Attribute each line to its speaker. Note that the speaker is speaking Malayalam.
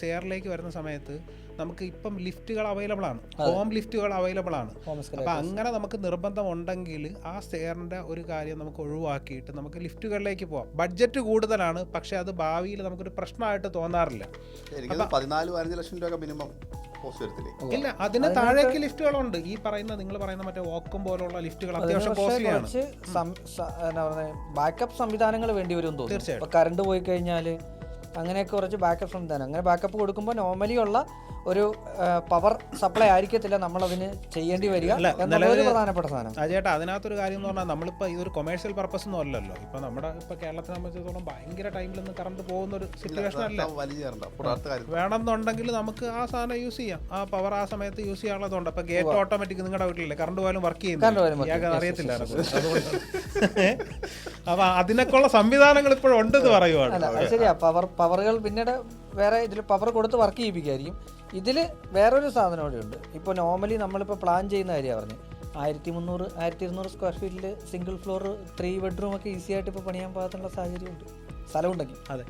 Speaker 1: സ്റ്റെയറിലേക്ക് വരുന്ന സമയത്ത് നമുക്ക് ഇപ്പം ലിഫ്റ്റുകൾ അവൈലബിൾ ആണ്, ഹോം ലിഫ്റ്റുകൾ അവൈലബിൾ ആണ്. അപ്പം അങ്ങനെ നമുക്ക് നിർബന്ധം ഉണ്ടെങ്കിൽ ആ സ്റ്റെയറിൻ്റെ ഒരു കാര്യം നമുക്ക് ഒഴിവാക്കിയിട്ട് നമുക്ക് ലിഫ്റ്റുകളിലേക്ക് പോവാം. ബഡ്ജറ്റ് കൂടുതലാണ്, പക്ഷെ അത് ഭാവിയിൽ നമുക്കൊരു പ്രശ്നമായിട്ട് തോന്നാറില്ല.
Speaker 2: 14-15 ലക്ഷം രൂപ മിനിമം
Speaker 1: ഇല്ല, അതിന് താഴേക്ക് ലിഫ്റ്റുകളുണ്ട്. ഈ പറയുന്ന നിങ്ങൾ പറയുന്ന മറ്റേ വോക്കും പോലുള്ള ലിഫ്റ്റുകൾ അത്യാവശ്യം കോസ്റ്റ്ലിയാണ്.
Speaker 3: ബാക്കപ്പ് സംവിധാനങ്ങൾ വേണ്ടി വരും തോന്നുന്നു.
Speaker 1: തീർച്ചയായിട്ടും
Speaker 3: കറണ്ട് പോയി കഴിഞ്ഞാൽ അങ്ങനെയൊക്കെ കുറച്ച് ബാക്കപ്പ് സംവിധാനം. അങ്ങനെ ബാക്കപ്പ് കൊടുക്കുമ്പോൾ നോർമലി ഉള്ള ഒരു പവർ സപ്ലൈ ആയിരിക്കത്തില്ല നമ്മളതിന് ചെയ്യേണ്ടി വരിക എന്നുള്ളൊരു പ്രധാനപ്പെട്ട സാധനം.
Speaker 1: ചേട്ടാ, അതിനകത്തൊരു കാര്യം എന്ന് പറഞ്ഞാൽ നമ്മളിപ്പോൾ ഇതൊരു കൊമേഴ്ഷ്യൽ പർപ്പസ് ഒന്നും അല്ലല്ലോ. ഇപ്പം നമ്മുടെ ഇപ്പോൾ കേരളത്തെ സംബന്ധിച്ചിടത്തോളം ഭയങ്കര ടൈമിലൊന്നും കറണ്ട് പോകുന്ന ഒരു സിറ്റുവേഷൻ അല്ല. വേണമെന്നുണ്ടെങ്കിൽ നമുക്ക് ആ സാധനം യൂസ് ചെയ്യാം, ആ പവർ ആ സമയത്ത് യൂസ് ചെയ്യാനുള്ളതുണ്ട്. അപ്പോൾ ഗേറ്റ് ഓട്ടോമാറ്റിക് നിങ്ങളുടെ വീട്ടിലല്ലേ കറണ്ട് പോയാലും വർക്ക് ചെയ്യുന്നത് അറിയത്തില്ല. അപ്പോൾ അതിനൊക്കെയുള്ള സംവിധാനങ്ങൾ ഇപ്പോഴും ഉണ്ടെന്ന് പറയുവാണ്.
Speaker 3: ശരിയാ, പവറുകൾ പിന്നീട് വേറെ ഇതിൽ പവർ കൊടുത്ത് വർക്ക് ചെയ്യിപ്പിക്കായിരിക്കും. ഇതിൽ വേറൊരു സാധനം കൂടെ ഉണ്ട്. ഇപ്പോൾ നോർമലി നമ്മളിപ്പോൾ പ്ലാൻ ചെയ്യുന്ന കാര്യമാണ് പറഞ്ഞത് 1300-1200 സ്ക്വയർ ഫീറ്റിൽ സിംഗിൾ ഫ്ലോർ 3 ബെഡ്റൂം ഒക്കെ ഈസി ആയിട്ട് ഇപ്പോൾ പണിയാൻ പാകത്തുള്ള സാഹചര്യമുണ്ട്, സ്ഥലമുണ്ടെങ്കിൽ.
Speaker 1: അതെ,